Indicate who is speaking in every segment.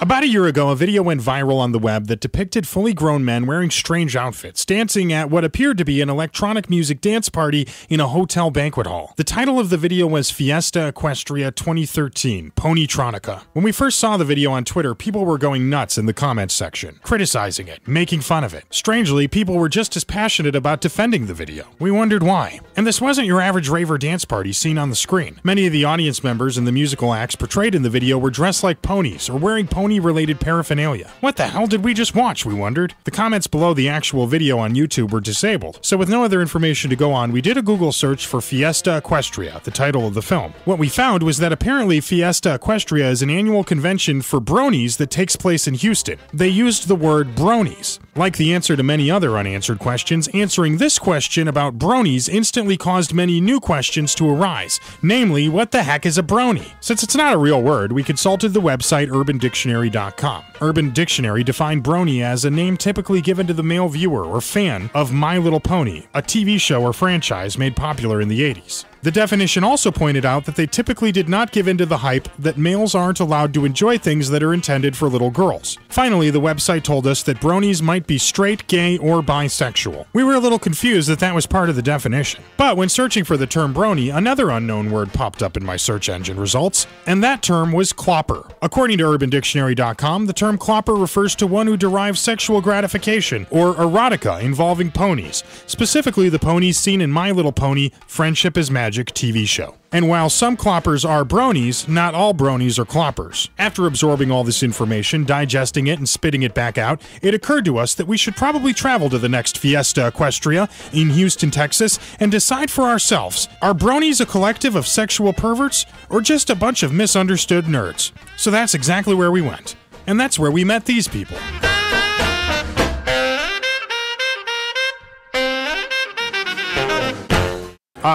Speaker 1: About a year ago, a video went viral on the web that depicted fully grown men wearing strange outfits, dancing at what appeared to be an electronic music dance party in a hotel banquet hall. The title of the video was Fiesta Equestria 2013, Ponytronica. When we first saw the video on Twitter, people were going nuts in the comments section, criticizing it, making fun of it. Strangely, people were just as passionate about defending the video. We wondered why. And this wasn't your average raver dance party seen on the screen. Many of the audience members and the musical acts portrayed in the video were dressed like ponies or wearing pony-related paraphernalia. What the hell did we just watch, we wondered? The comments below the actual video on YouTube were disabled, so with no other information to go on, we did a Google search for Fiesta Equestria, the title of the film. What we found was that apparently Fiesta Equestria is an annual convention for bronies that takes place in Houston. They used the word bronies. Like the answer to many other unanswered questions, answering this question about bronies instantly caused many new questions to arise, namely, what the heck is a brony? Since it's not a real word, we consulted the website urbandictionary.com. Urban Dictionary defined brony as a name typically given to the male viewer or fan of My Little Pony, a TV show or franchise made popular in the 80s. The definition also pointed out that they typically did not give in to the hype that males aren't allowed to enjoy things that are intended for little girls. Finally, the website told us that bronies might be straight, gay, or bisexual. We were a little confused that that was part of the definition. But when searching for the term brony, another unknown word popped up in my search engine results, and that term was clopper. According to urbandictionary.com, the term clopper refers to one who derives sexual gratification or erotica involving ponies, specifically the ponies seen in My Little Pony, Friendship is Magic TV show. And while some cloppers are bronies, not all bronies are cloppers. After absorbing all this information, digesting it, and spitting it back out, it occurred to us that we should probably travel to the next Fiesta Equestria in Houston, Texas, and decide for ourselves, are bronies a collective of sexual perverts, or just a bunch of misunderstood nerds? So that's exactly where we went. And that's where we met these people.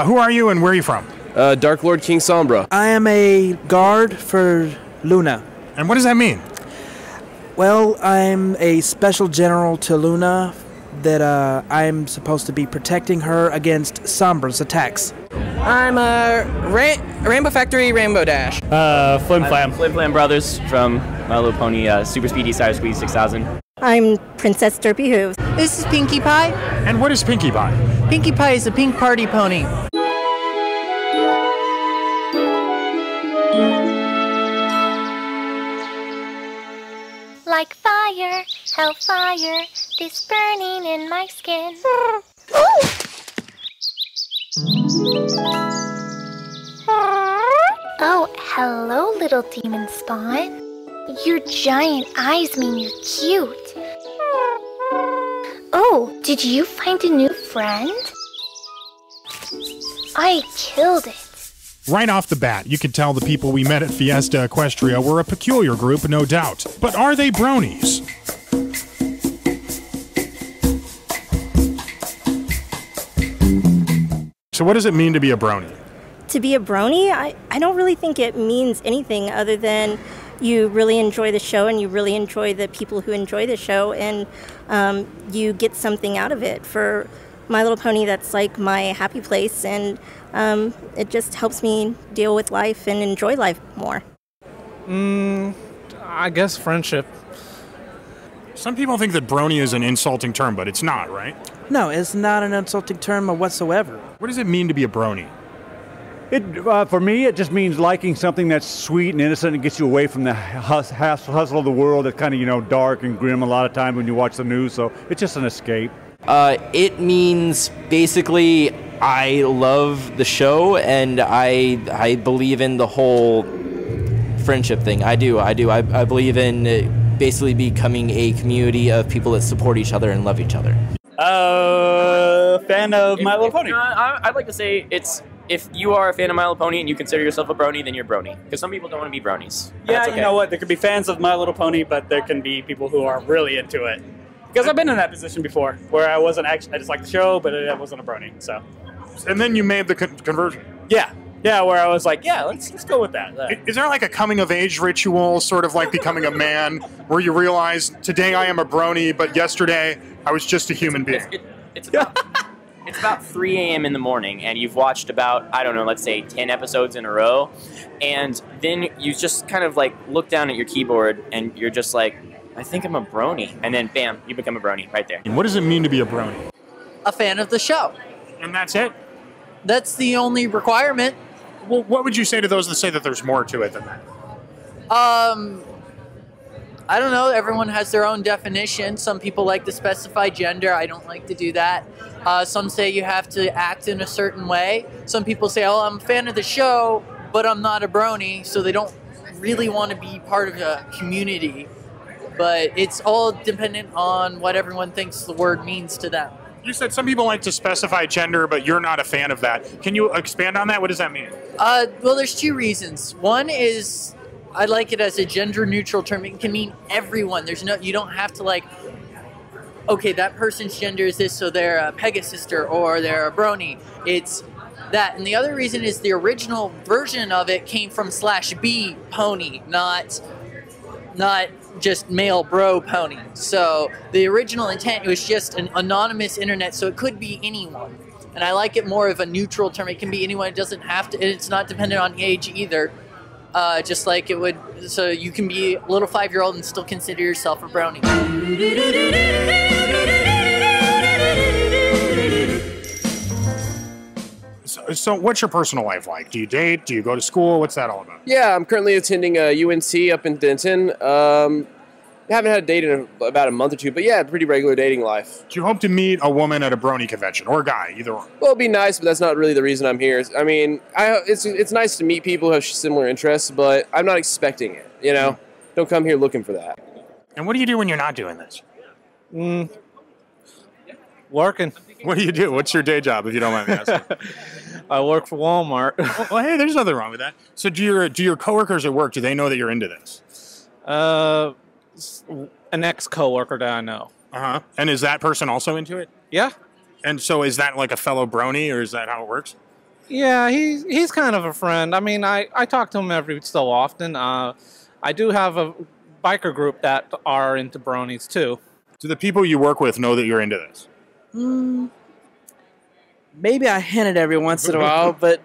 Speaker 1: Who are you and where are you from?
Speaker 2: Dark Lord King Sombra.
Speaker 3: I am a guard for Luna.
Speaker 1: And what does that mean?
Speaker 3: Well, I'm a special general to Luna that I'm supposed to be protecting her against Sombra's attacks.
Speaker 4: I'm Rainbow Factory Rainbow Dash.
Speaker 5: Flim Flam. Flim Flam Brothers from My Little Pony, Super Speedy Cyber Squeeze 6000.
Speaker 6: I'm Princess Derpy Hooves.
Speaker 7: This is Pinkie Pie.
Speaker 1: And what is Pinkie Pie?
Speaker 7: Pinkie Pie is a pink party pony.
Speaker 8: Like fire, hellfire, this burning in my skin. Oh, hello, little demon spawn. Your giant eyes mean you're cute. Oh, did you find a new friend? I killed it.
Speaker 1: Right off the bat, you could tell the people we met at Fiesta Equestria were a peculiar group, no doubt. But are they bronies? So what does it mean to be a brony?
Speaker 6: To be a brony, I don't really think it means anything other than you really enjoy the show and you really enjoy the people who enjoy the show, and you get something out of it. For My Little Pony, that's like my happy place, and it just helps me deal with life and enjoy life more.
Speaker 9: I guess friendship.
Speaker 1: Some people think that brony is an insulting term, but it's not, right?
Speaker 3: No, it's not an insulting term whatsoever.
Speaker 1: What does it mean to be a brony?
Speaker 9: For me, it just means liking something that's sweet and innocent and gets you away from the hustle of the world that's kind of, dark and grim a lot of times when you watch the news. So it's just an escape.
Speaker 10: It means basically I love the show and I believe in the whole friendship thing. I do. I believe in basically becoming a community of people that support each other and love each other.
Speaker 11: Fan of My Little Pony.
Speaker 5: I'd like to say if you are a fan of My Little Pony and you consider yourself a brony, then you're brony. Because some people don't want to be bronies.
Speaker 11: Yeah,
Speaker 5: okay.
Speaker 11: You know what? There could be fans of My Little Pony, but there can be people who are really into it. Because I've been in that position before, where I wasn't actually, I just liked the show, but I wasn't a brony. So.
Speaker 1: And then you made the conversion.
Speaker 11: Yeah, where I was like, yeah, let's go with that.
Speaker 1: Is there like a coming of age ritual, sort of like becoming a man, where you realize today I am a brony, but yesterday I was just a human being?
Speaker 5: It's about 3 a.m. in the morning, and you've watched about, I don't know, let's say 10 episodes in a row, and then you just kind of like look down at your keyboard, and you're just like, I think I'm a brony, and then bam, you become a brony right there.
Speaker 1: And what does it mean to be a brony?
Speaker 7: A fan of the show.
Speaker 1: And that's it?
Speaker 7: That's the only requirement.
Speaker 1: Well, what would you say to those that say that there's more to it than that?
Speaker 7: I don't know. Everyone has their own definition. Some people like to specify gender. I don't like to do that. Some say you have to act in a certain way. Some people say, oh, I'm a fan of the show, but I'm not a brony, so they don't really want to be part of a community. But it's all dependent on what everyone thinks the word means to them.
Speaker 1: You said some people like to specify gender, but you're not a fan of that. Can you expand on that? What does that mean?
Speaker 7: Well, there's 2 reasons. One is I like it as a gender-neutral term. It can mean everyone. You don't have to like, okay, that person's gender is this, so they're a Pegasister or they're a brony. It's that. And the other reason is the original version of it came from /B pony, not just male bro pony. So the original intent was just an anonymous internet, so it could be anyone. And I like it more of a neutral term. It can be anyone. It doesn't have to. It's not dependent on age either. Just like it would. So you can be a little 5-year-old and still consider yourself a brony.
Speaker 1: So what's your personal life like? Do you date? Do you go to school? What's that all about?
Speaker 2: Yeah, I'm currently attending UNC up in Denton. I haven't had a date in about a month or two, but yeah, pretty regular dating life.
Speaker 1: Do you hope to meet a woman at a brony convention, or a guy, either or?
Speaker 2: Well, it'd be nice, but that's not really the reason I'm here. I mean, it's nice to meet people who have similar interests, but I'm not expecting it, you know? Don't come here looking for that.
Speaker 1: And what do you do when you're not doing this?
Speaker 12: Working.
Speaker 1: What do you do? What's your day job, if you don't mind me asking?
Speaker 12: I work for Walmart.
Speaker 1: Well, hey, there's nothing wrong with that. So do your coworkers at work, do they know that you're into this?
Speaker 12: An ex-coworker that I know.
Speaker 1: Uh-huh. And is that person also into it?
Speaker 12: Yeah.
Speaker 1: And so is that like a fellow brony, or is that how it works?
Speaker 12: Yeah, he's kind of a friend. I mean, I talk to him every so often. I do have a biker group that are into bronies, too.
Speaker 1: Do the people you work with know that you're into this?
Speaker 3: Maybe I hint it every once in a while, but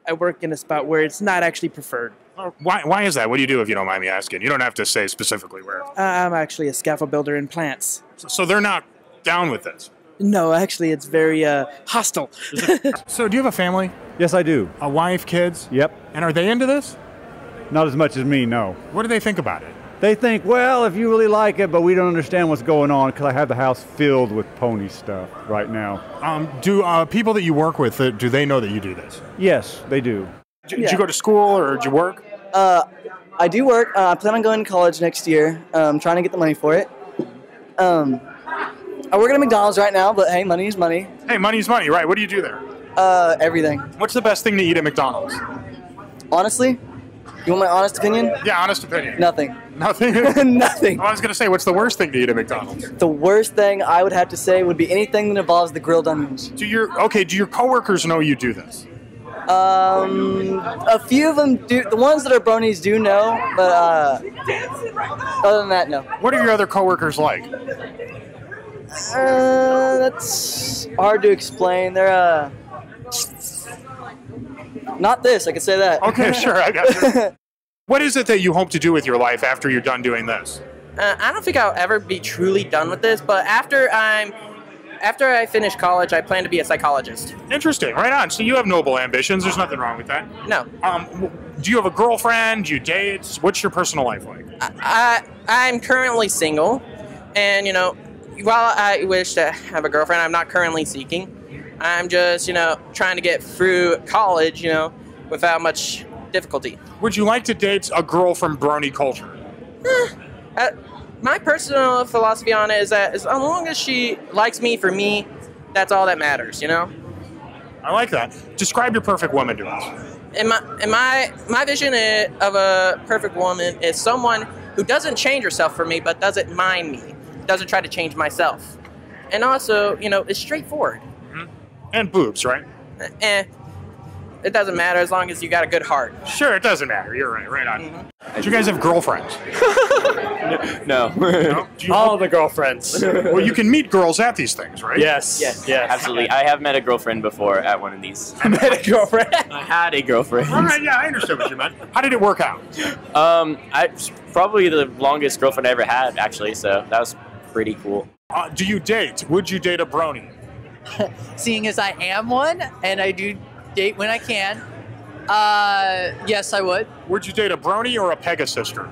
Speaker 3: I work in a spot where it's not actually preferred.
Speaker 1: Why is that? What do you do, if you don't mind me asking? You don't have to say specifically where.
Speaker 3: I'm actually a scaffold builder in plants.
Speaker 1: So they're not down with this?
Speaker 3: No, actually, it's very hostile.
Speaker 1: So do you have a family?
Speaker 9: Yes, I do.
Speaker 1: A wife, kids?
Speaker 9: Yep.
Speaker 1: And are they into this?
Speaker 9: Not as much as me, no.
Speaker 1: What do they think about it?
Speaker 9: They think, well, if you really like it, but we don't understand what's going on because I have the house filled with pony stuff right now.
Speaker 1: Do people that you work with, do they know that you do this?
Speaker 9: Yes, they do.
Speaker 1: Did you go to school, or did you work?
Speaker 13: I do work. I plan on going to college next year. I'm trying to get the money for it. I work at a McDonald's right now, but hey, money is money.
Speaker 1: Hey, money's money, right? What do you do there?
Speaker 13: Everything.
Speaker 1: What's the best thing to eat at McDonald's?
Speaker 13: Honestly? You want my honest opinion?
Speaker 1: Yeah, honest opinion.
Speaker 13: Nothing.
Speaker 1: Nothing?
Speaker 13: Nothing.
Speaker 1: Well, I was going to say, what's the worst thing to eat at McDonald's?
Speaker 13: The worst thing I would have to say would be anything that involves the grilled onions.
Speaker 1: Do your coworkers know you do this?
Speaker 13: A few of them do. The ones that are bronies do know, but other than that, no.
Speaker 1: What are your other coworkers like?
Speaker 13: That's hard to explain. They're not this. I can say that.
Speaker 1: Okay, sure. I got you. What is it that you hope to do with your life after you're done doing this?
Speaker 4: I don't think I'll ever be truly done with this, but after After I finish college, I plan to be a psychologist.
Speaker 1: Interesting. Right on. So you have noble ambitions. There's nothing wrong with that.
Speaker 4: No.
Speaker 1: Do you have a girlfriend? Do you date? What's your personal life like?
Speaker 4: I'm currently single, and while I wish to have a girlfriend, I'm not currently seeking. I'm just trying to get through college, without much difficulty.
Speaker 1: Would you like to date a girl from Brony culture?
Speaker 4: My personal philosophy on it is that as long as she likes me for me, that's all that matters,
Speaker 1: I like that. Describe your perfect woman to us.
Speaker 4: In my vision of a perfect woman is someone who doesn't change herself for me, but doesn't mind me, doesn't try to change myself, and also is straightforward.
Speaker 1: Mm-hmm. And boobs, right?
Speaker 4: It doesn't matter as long as you got a good heart.
Speaker 1: Sure, it doesn't matter. You're right. Right on. Mm-hmm. Do you guys have girlfriends?
Speaker 5: No.
Speaker 11: All the girlfriends.
Speaker 1: Well, you can meet girls at these things, right?
Speaker 11: Yes.
Speaker 5: Absolutely. I have met a girlfriend before at one of these.
Speaker 11: I met a girlfriend.
Speaker 5: I had a girlfriend.
Speaker 1: All right, yeah, I understood what you meant. How did it work out?
Speaker 5: Probably the longest girlfriend I ever had, actually. So that was pretty cool.
Speaker 1: Do you date? Would you date a brony?
Speaker 7: Seeing as I am one, and I do date when I can, yes, I would.
Speaker 1: Would you date a brony or a pegasister?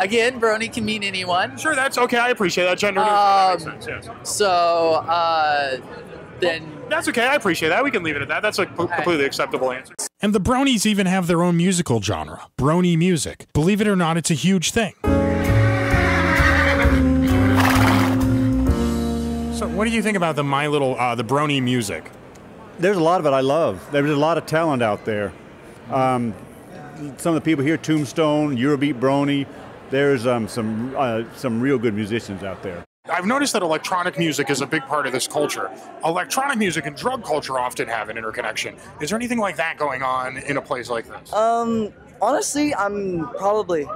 Speaker 7: Again, brony can mean anyone.
Speaker 1: Sure, that's okay. I appreciate that. Gender neutral. That makes sense, yes.
Speaker 7: So, then...
Speaker 1: That's okay. I appreciate that. We can leave it at that. That's a completely acceptable answer. And the Bronies even have their own musical genre, Brony music. Believe it or not, it's a huge thing. So what do you think about the the Brony music?
Speaker 9: There's a lot of it I love. There's a lot of talent out there. Some of the people here, Tombstone, Eurobeat Brony, there's some real good musicians out there.
Speaker 1: I've noticed that electronic music is a big part of this culture. Electronic music and drug culture often have an interconnection. Is there anything like that going on in a place like this?
Speaker 13: Honestly, I'm probably...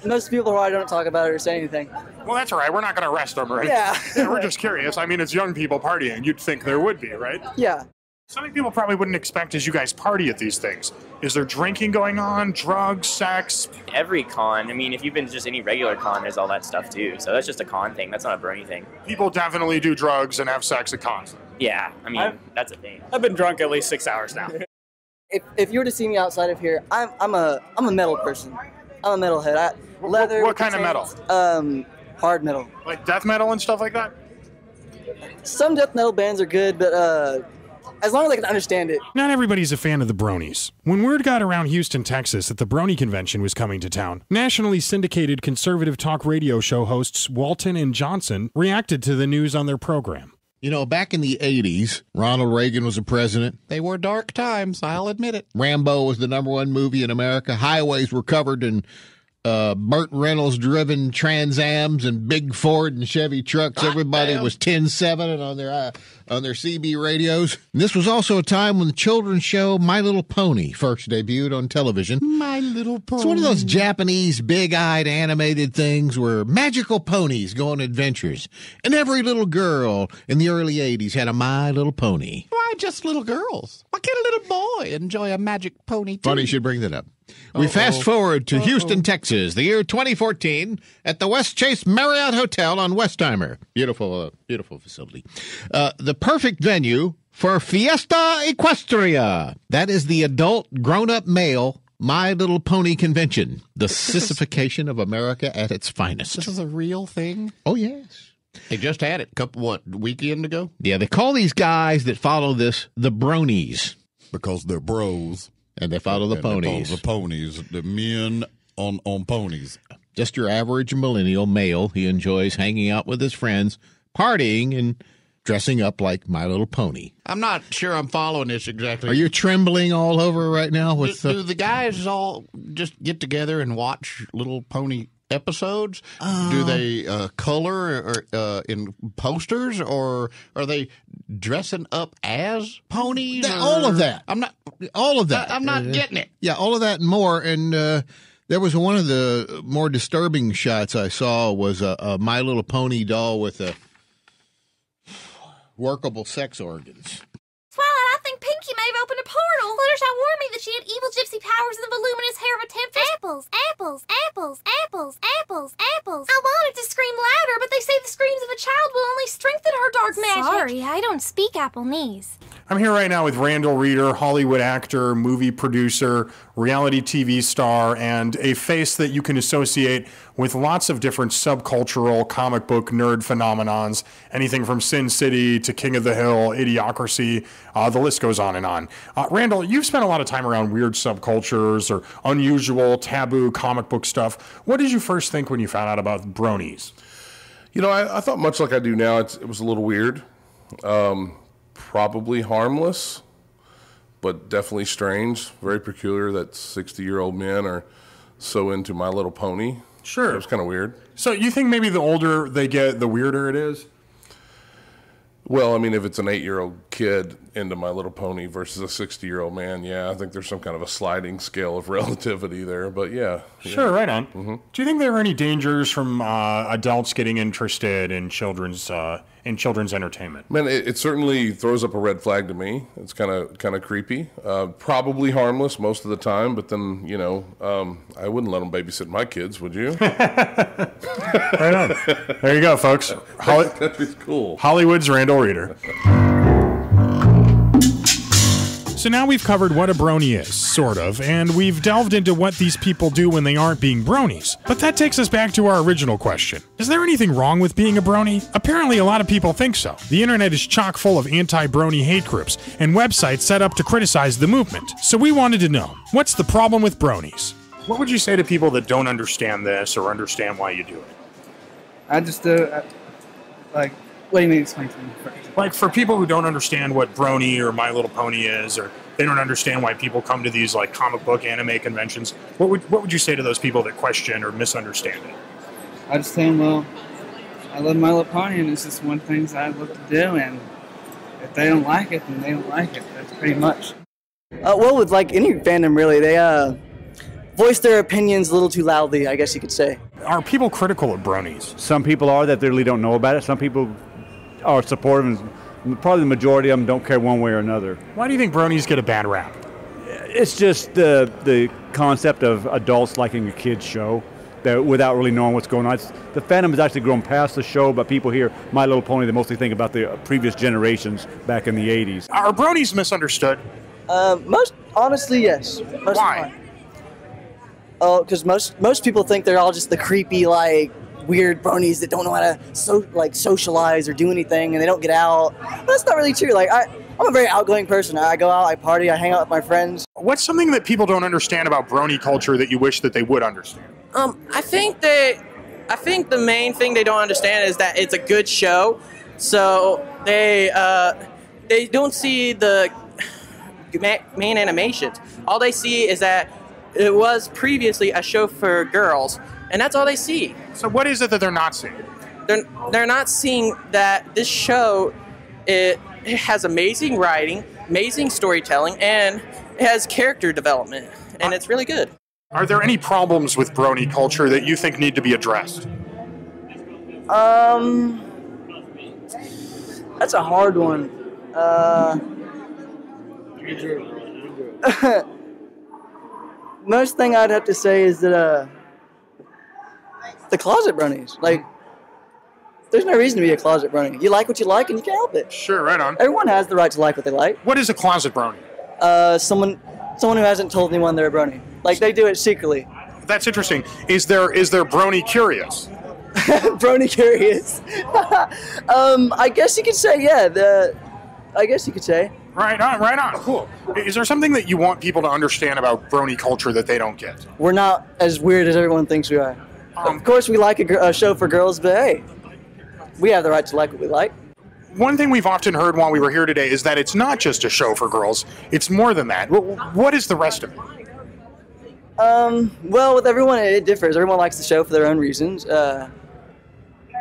Speaker 13: Most people probably don't talk about it or say anything.
Speaker 1: Well, that's all right. We're not going to arrest them, right?
Speaker 13: Yeah.
Speaker 1: We're just curious. I mean, it's young people partying. You'd think there would be, right?
Speaker 13: Yeah.
Speaker 1: Something people probably wouldn't expect as you guys party at these things. Is there drinking going on, drugs, sex?
Speaker 5: Every con, I mean, if you've been to just any regular con, there's all that stuff too. So that's just a con thing. That's not a brony thing.
Speaker 1: People definitely do drugs and have sex at cons.
Speaker 5: Yeah, I mean, that's a thing.
Speaker 11: I've been drunk at least 6 hours now.
Speaker 13: If you were to see me outside of here, I'm a metal person. I'm a metalhead. Leather.
Speaker 1: What kind of metal?
Speaker 13: Hard metal.
Speaker 1: Like death metal and stuff like that?
Speaker 13: Some death metal bands are good, but as long as I can understand it.
Speaker 1: Not everybody's a fan of the Bronies. When word got around Houston, Texas that the Brony Convention was coming to town, nationally syndicated conservative talk radio show hosts Walton and Johnson reacted to the news on their program.
Speaker 14: You know, back in the 80s, Ronald Reagan was the president.
Speaker 15: They were dark times, I'll admit it.
Speaker 14: Rambo was the #1 movie in America. Highways were covered in Burt Reynolds-driven Trans Ams and big Ford and Chevy trucks. Everybody was 10-7 and on their CB radios. And this was also a time when the children's show My Little Pony first debuted on television.
Speaker 15: My Little Pony.
Speaker 14: It's one of those Japanese big-eyed animated things where magical ponies go on adventures. And every little girl in the early 80s had a My Little Pony.
Speaker 15: Why just little girls? Why can't a little boy enjoy a magic pony too?
Speaker 14: Funny you should bring that up. We fast forward to Houston, Texas, the year 2014, at the West Chase Marriott Hotel on Westheimer. Beautiful facility. The perfect venue for Fiesta Equestria. That is the adult, grown-up male My Little Pony convention. The sissification of America at its finest.
Speaker 15: This is a real thing?
Speaker 14: Oh, yes.
Speaker 15: They just had it weekend ago?
Speaker 14: Yeah, they call these guys that follow this the Bronies.
Speaker 16: Because they're bros.
Speaker 14: And they follow the ponies.
Speaker 16: The ponies, the men on ponies.
Speaker 14: Just your average millennial male. He enjoys hanging out with his friends, partying, and dressing up like My Little Pony.
Speaker 15: I'm not sure I'm following this exactly.
Speaker 14: Are you trembling all over right now?
Speaker 15: Do the guys all just get together and watch Little Pony episodes? Do they color or in posters, or are they dressing up as ponies?
Speaker 14: All of that. All of that.
Speaker 15: I'm not getting it.
Speaker 14: Yeah, all of that and more. And there was one of the more disturbing shots I saw was a My Little Pony doll with workable sex organs.
Speaker 17: Twilight, I think Pinky may have opened a portal. Fluttershy warned me that she had evil gypsy powers and the voluminous hair of a temptress. Apples, apples, apples, apples, apples, apples. I wanted to scream louder, but they say the screams of a child will only strengthen her Sorry, I don't speak Appleese.
Speaker 1: I'm here right now with Randall Reeder, Hollywood actor, movie producer, reality TV star, and a face that you can associate with lots of different subcultural comic book nerd phenomenons, anything from Sin City to King of the Hill, Idiocracy, the list goes on and on. Randall, you've spent a lot of time around weird subcultures or unusual, taboo comic book stuff. What did you first think when you found out about Bronies?
Speaker 18: You know, I thought much like I do now, it was a little weird. Probably harmless, but definitely strange. Very peculiar that 60-year-old men are so into My Little Pony.
Speaker 1: Sure.
Speaker 18: It was kind of weird.
Speaker 1: So you think maybe the older they get, the weirder it is?
Speaker 18: Well, I mean, if it's an 8-year-old kid into My Little Pony versus a 60-year-old man, yeah, I think there's some kind of a sliding scale of relativity there. But yeah.
Speaker 1: Sure, right on. Mm-hmm. Do you think there are any dangers from adults getting interested in children's entertainment?
Speaker 18: Man, it certainly throws up a red flag to me. It's kind of creepy. Probably harmless most of the time, but then I wouldn't let them babysit my kids, would you?
Speaker 1: Right on. There you go, folks.
Speaker 18: That'd be cool.
Speaker 1: Hollywood's Randall Reeder. So now we've covered what a brony is, sort of, and we've delved into what these people do when they aren't being bronies. But that takes us back to our original question. Is there anything wrong with being a brony? Apparently a lot of people think so. The internet is chock full of anti-brony hate groups and websites set up to criticize the movement. So we wanted to know, what's the problem with bronies? What would you say to people that don't understand this or understand why you do it?
Speaker 19: I just do, what do you mean explain to me first?
Speaker 1: Like for people who don't understand what Brony or My Little Pony is, or they don't understand why people come to these like comic book anime conventions, what would you say to those people that question or misunderstand it?
Speaker 19: I just tell them, well, I love My Little Pony and it's just one thing that I love to do, and if they don't like it, then they don't like it. That's pretty much.
Speaker 13: Well, with like any fandom really, they voice their opinions a little too loudly, I guess you could say.
Speaker 1: Are people critical of bronies?
Speaker 9: Some people are that they really don't know about it. Some people are supportive, and probably the majority of them don't care one way or another.
Speaker 1: Why do you think bronies get a bad rap?
Speaker 9: It's just the concept of adults liking a kid's show that without really knowing what's going on. The fandom has actually grown past the show, but people hear My Little Pony, they mostly think about the previous generations back in the 80s.
Speaker 1: Are bronies misunderstood?
Speaker 13: Honestly, yes.
Speaker 1: Why?
Speaker 13: Oh, because most people think they're all just the creepy, weird bronies that don't know how to socialize or do anything, and they don't get out. But that's not really true. I'm a very outgoing person. I go out, I party, I hang out with my friends.
Speaker 1: What's something that people don't understand about brony culture that you wish that they would understand?
Speaker 4: I think the main thing they don't understand is that it's a good show, so they don't see the main animations. All they see is that it was previously a show for girls, and that's all they see.
Speaker 1: So what is it that they're not seeing?
Speaker 4: They're not seeing that this show, it has amazing writing, amazing storytelling, and it has character development, and it's really good.
Speaker 1: Are there any problems with brony culture that you think need to be addressed?
Speaker 13: That's a hard one. Most thing I'd have to say is that the closet bronies. There's no reason to be a closet brony. You like what you like and you can't help it.
Speaker 1: Sure, right on.
Speaker 13: Everyone has the right to like what they like.
Speaker 1: What is a closet brony?
Speaker 13: Someone who hasn't told anyone they're a brony. They do it secretly.
Speaker 1: That's interesting. Is there brony curious?
Speaker 13: Brony curious. I guess you could say, yeah. I guess you could say.
Speaker 1: Right on. Cool. Is there something that you want people to understand about brony culture that they don't get?
Speaker 13: We're not as weird as everyone thinks we are. Of course, we like a show for girls, but hey, we have the right to like what we like.
Speaker 1: One thing we've often heard while we were here today is that it's not just a show for girls. It's more than that. What is the rest of it?
Speaker 13: Well, with everyone, it differs. Everyone likes the show for their own reasons. The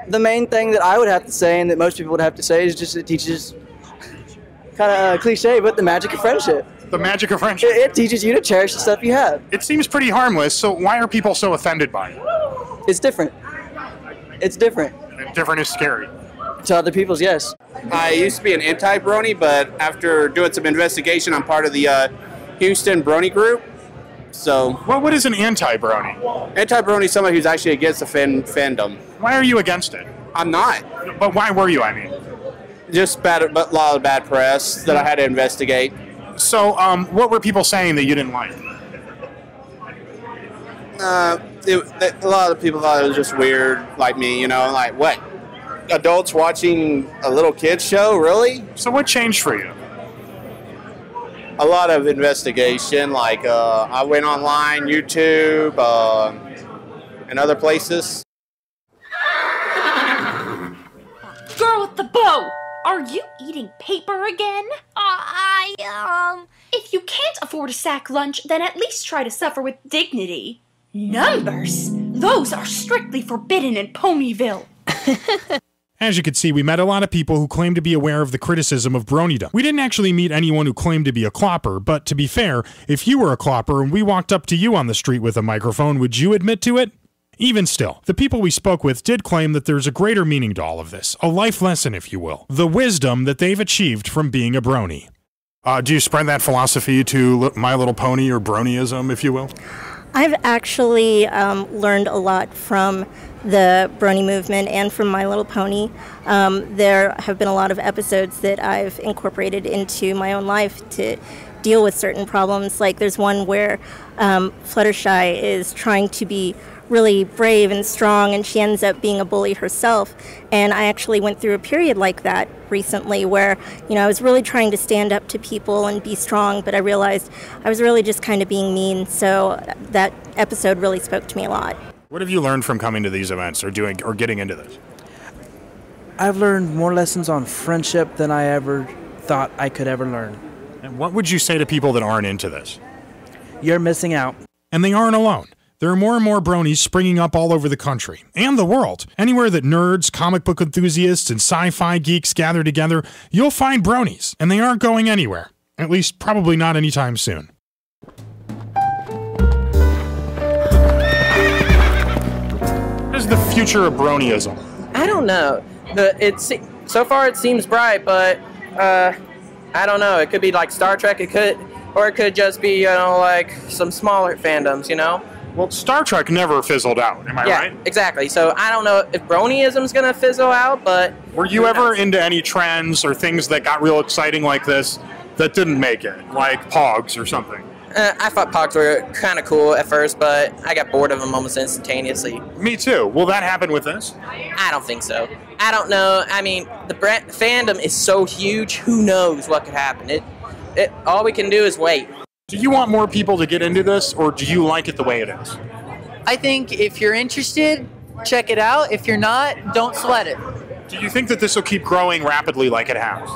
Speaker 13: main thing that I would have to say, and that most people would have to say, is just it teaches, kind of cliche, but the magic of friendship.
Speaker 1: The magic of friendship?
Speaker 13: It teaches you to cherish the stuff you have.
Speaker 1: It seems pretty harmless, so why are people so offended by it?
Speaker 13: It's different. It's different.
Speaker 1: And different is scary.
Speaker 13: To other people's, yes.
Speaker 20: I used to be an anti-brony, but after doing some investigation, I'm part of the Houston Brony group. So,
Speaker 1: what is an anti-brony?
Speaker 20: Anti-brony is somebody who's actually against the fandom.
Speaker 1: Why are you against it?
Speaker 20: I'm not.
Speaker 1: But why were you, I mean?
Speaker 20: Just a lot of bad press that I had to investigate.
Speaker 1: So, what were people saying that you didn't like?
Speaker 20: A lot of people thought it was just weird, like me, you know, like what? Adults watching a little kid's show, really?
Speaker 1: So what changed for you?
Speaker 20: A lot of investigation, like I went online, YouTube, and other places.
Speaker 21: Girl with the bow! Are you eating paper again? If you can't afford a sack lunch, then at least try to suffer with dignity. Numbers? Those are strictly forbidden in Ponyville.
Speaker 1: As you can see, we met a lot of people who claimed to be aware of the criticism of broniedom. We didn't actually meet anyone who claimed to be a clopper, but to be fair, if you were a clopper and we walked up to you on the street with a microphone, would you admit to it? Even still, the people we spoke with did claim that there's a greater meaning to all of this, a life lesson, if you will, the wisdom that they've achieved from being a brony. Do you spread that philosophy to My Little Pony or bronyism, if you will?
Speaker 6: I've actually learned a lot from the brony movement and from My Little Pony. There have been a lot of episodes that I've incorporated into my own life to deal with certain problems. Like there's one where Fluttershy is trying to be really brave and strong, and she ends up being a bully herself. And I actually went through a period like that recently where, you know, I was really trying to stand up to people and be strong, but I realized I was really just kind of being mean. So that episode really spoke to me a lot.
Speaker 1: What have you learned from coming to these events or getting into this?
Speaker 3: I've learned more lessons on friendship than I ever thought I could ever learn.
Speaker 1: And what would you say to people that aren't into this?
Speaker 3: You're missing out.
Speaker 1: And they aren't alone. There are more and more bronies springing up all over the country and the world. Anywhere that nerds, comic book enthusiasts, and sci-fi geeks gather together, you'll find bronies, and they aren't going anywhere. At least, probably not anytime soon. What is the future of bronyism?
Speaker 4: I don't know. So far it seems bright, but I don't know. It could be like Star Trek. It could just be, you know, like some smaller fandoms, you know.
Speaker 1: Well, Star Trek never fizzled out, am I right?
Speaker 4: Yeah, exactly. So I don't know if bronyism's gonna fizzle out, but...
Speaker 1: Were you ever into any trends or things that got real exciting like this that didn't make it? Like Pogs or something?
Speaker 4: I thought Pogs were kind of cool at first, but I got bored of them almost instantaneously.
Speaker 1: Me too. Will that happen with this?
Speaker 4: I don't think so. I don't know. I mean, the fandom is so huge, who knows what could happen. All we can do is wait.
Speaker 1: Do you want more people to get into this, or do you like it the way it is?
Speaker 7: I think if you're interested, check it out. If you're not, don't sweat it.
Speaker 1: Do you think that this will keep growing rapidly like it has?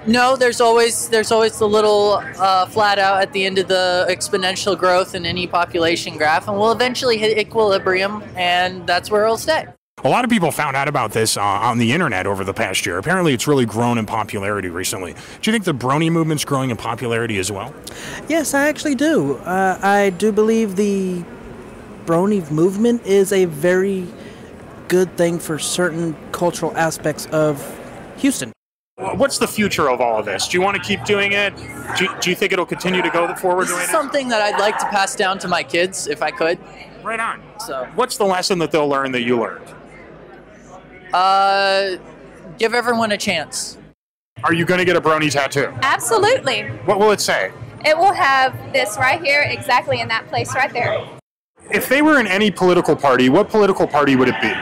Speaker 7: No, there's always the little flat out at the end of the exponential growth in any population graph, and we'll eventually hit equilibrium, and that's where it'll stay.
Speaker 1: A lot of people found out about this on the internet over the past year. Apparently, it's really grown in popularity recently. Do you think the brony movement's growing in popularity as well?
Speaker 3: Yes, I actually do. I do believe the brony movement is a very good thing for certain cultural aspects of Houston.
Speaker 1: What's the future of all of this? Do you want to keep doing it? Do you think it'll continue to go forward doing it?
Speaker 7: This is something that I'd like to pass down to my kids, if I could.
Speaker 1: Right on.
Speaker 7: So,
Speaker 1: what's the lesson that they'll learn that you learned?
Speaker 7: Give everyone a chance.
Speaker 1: Are you going to get a brony tattoo?
Speaker 22: Absolutely.
Speaker 1: What will it say?
Speaker 22: It will have this right here, exactly in that place right there.
Speaker 1: If they were in any political party, what political party would it be?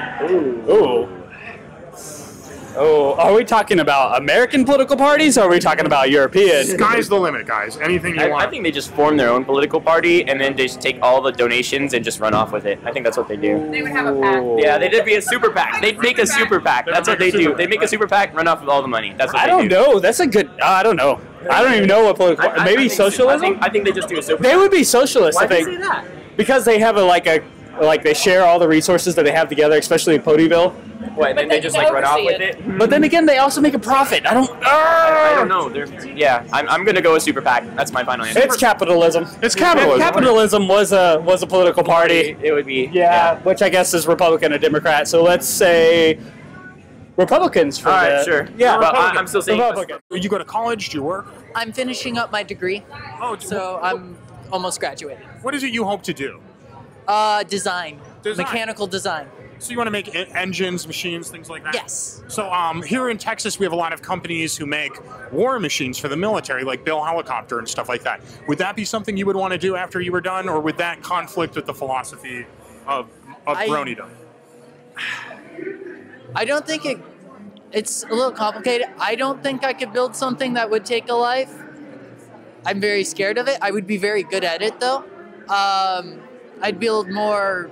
Speaker 11: Oh, are we talking about American political parties, or are we talking about European?
Speaker 1: Sky's the limit, guys. Anything you want.
Speaker 5: I think they just form their own political party, and then they just take all the donations and just run off with it. I think that's what they do.
Speaker 22: They would have a PAC.
Speaker 5: Yeah, they'd be a super PAC. They'd make a super PAC. That's what they do. They make a super PAC, run off with all the money. That's what
Speaker 11: I don't know. That's a good. I don't know. I don't even know what political. Maybe socialism.
Speaker 5: I think they just do a super.
Speaker 11: They would be socialists.
Speaker 5: Why
Speaker 11: if
Speaker 5: do
Speaker 11: they
Speaker 5: you say that?
Speaker 11: Because they have like they share all the resources that they have together, especially in Ponyville.
Speaker 5: What, and then they just like run off with it?
Speaker 11: But then again, they also make a profit. I don't
Speaker 5: know. Yeah, I'm gonna go with super PAC. That's my final answer.
Speaker 11: It's capitalism.
Speaker 1: It's capitalism.
Speaker 11: If capitalism was a political party.
Speaker 5: It would be.
Speaker 11: Yeah, which I guess is Republican or Democrat. So let's say Republicans for
Speaker 5: all right,
Speaker 11: the,
Speaker 5: sure.
Speaker 11: Yeah,
Speaker 5: well, I'm still saying
Speaker 11: Republican.
Speaker 1: You go to college? Do you work?
Speaker 7: I'm finishing up my degree. So I'm almost graduated.
Speaker 1: What is it you hope to do?
Speaker 7: Design. Mechanical design.
Speaker 1: So you want to make engines, machines, things like that?
Speaker 7: Yes.
Speaker 1: So here in Texas, we have a lot of companies who make war machines for the military, like Bill Helicopter and stuff like that. Would that be something you would want to do after you were done, or would that conflict with the philosophy of Broniedom?
Speaker 7: I don't think it's a little complicated. I don't think I could build something that would take a life. I'm very scared of it. I would be very good at it, though. I'd build more,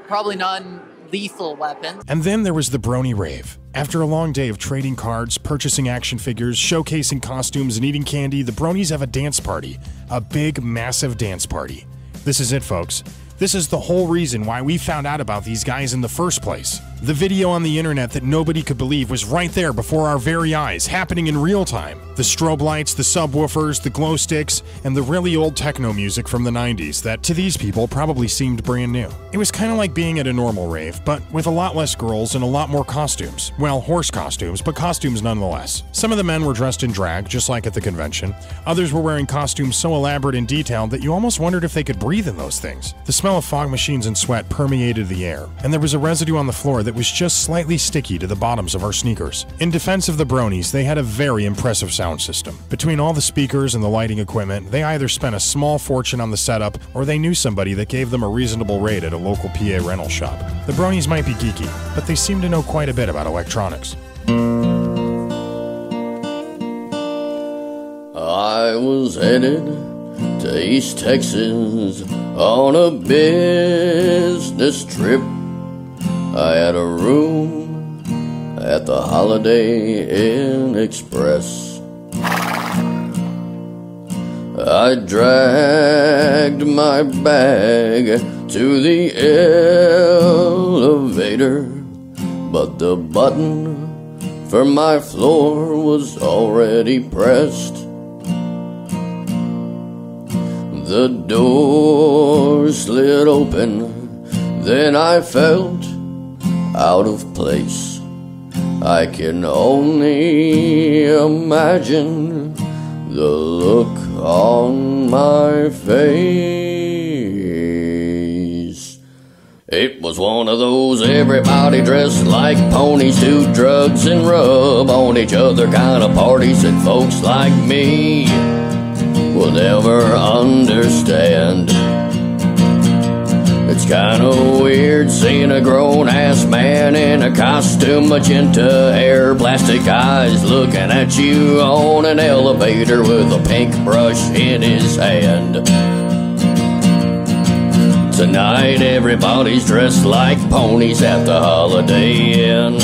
Speaker 7: probably non-lethal weapons.
Speaker 1: And then there was the Brony Rave. After a long day of trading cards, purchasing action figures, showcasing costumes, and eating candy, the Bronies have a dance party. A big, massive dance party. This is it, folks. This is the whole reason why we found out about these guys in the first place. The video on the internet that nobody could believe was right there before our very eyes, happening in real time. The strobe lights, the subwoofers, the glow sticks, and the really old techno music from the 90s that to these people probably seemed brand new. It was kind of like being at a normal rave, but with a lot less girls and a lot more costumes. Well, horse costumes, but costumes nonetheless. Some of the men were dressed in drag, just like at the convention. Others were wearing costumes so elaborate and detailed that you almost wondered if they could breathe in those things. The smell of fog machines and sweat permeated the air, and there was a residue on the floor that was just slightly sticky to the bottoms of our sneakers. In defense of the Bronies, they had a very impressive sound system. Between all the speakers and the lighting equipment, they either spent a small fortune on the setup, or they knew somebody that gave them a reasonable rate at a local PA rental shop. The Bronies might be geeky, but they seem to know quite a bit about electronics.
Speaker 8: I was headed to East Texas on a business trip. I had a room at the Holiday Inn Express. I dragged my bag to the elevator, but the button for my floor was already pressed. The door slid open, then I felt out of place. I can only imagine the look on my face. It was one of those everybody dressed like ponies, do drugs and rub on each other kind of parties that folks like me will never understand. It's kinda weird seeing a grown-ass man in a costume, magenta hair, plastic eyes, looking at you on an elevator with a pink brush in his hand. Tonight everybody's dressed like ponies at the Holiday Inn,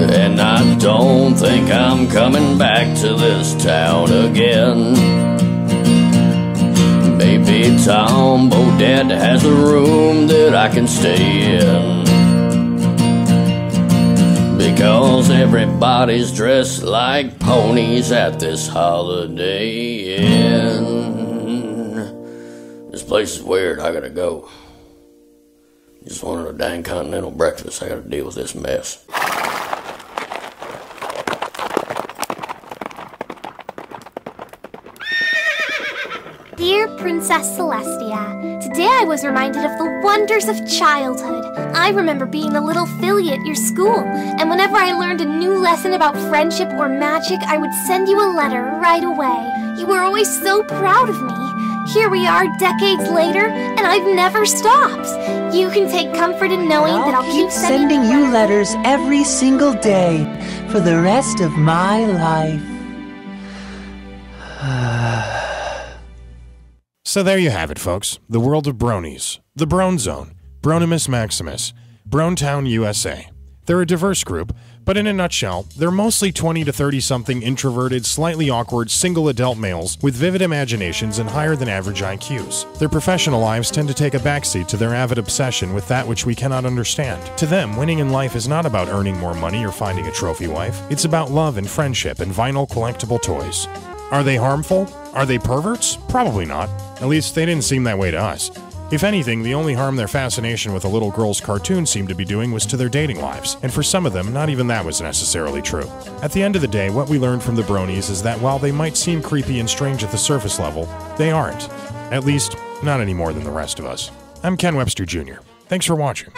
Speaker 8: and I don't think I'm coming back to this town again. Maybe Tom Bodette has a room that I can stay in, because everybody's dressed like ponies at this Holiday Inn. This place is weird. I gotta go. Just wanted a dang continental breakfast. I gotta deal with this mess.
Speaker 17: Dear Princess Celestia, today I was reminded of the wonders of childhood. I remember being a little filly at your school, and whenever I learned a new lesson about friendship or magic, I would send you a letter right away. You were always so proud of me. Here we are decades later, and I've never stopped. You can take comfort in knowing that I'll keep
Speaker 10: sending you letters every single day for the rest of my life.
Speaker 1: So there you have it, folks. The world of Bronies. The Brone Zone. Bronimus Maximus. Bronetown, USA. They're a diverse group, but in a nutshell, they're mostly 20 to 30-something introverted, slightly awkward, single adult males with vivid imaginations and higher than average IQs. Their professional lives tend to take a backseat to their avid obsession with that which we cannot understand. To them, winning in life is not about earning more money or finding a trophy wife. It's about love and friendship and vinyl collectible toys. Are they harmful? Are they perverts? Probably not. At least they didn't seem that way to us. If anything, the only harm their fascination with a little girl's cartoon seemed to be doing was to their dating lives, and for some of them, not even that was necessarily true. At the end of the day, what we learned from the Bronies is that while they might seem creepy and strange at the surface level, they aren't. At least, not any more than the rest of us. I'm Ken Webster Jr. Thanks for watching.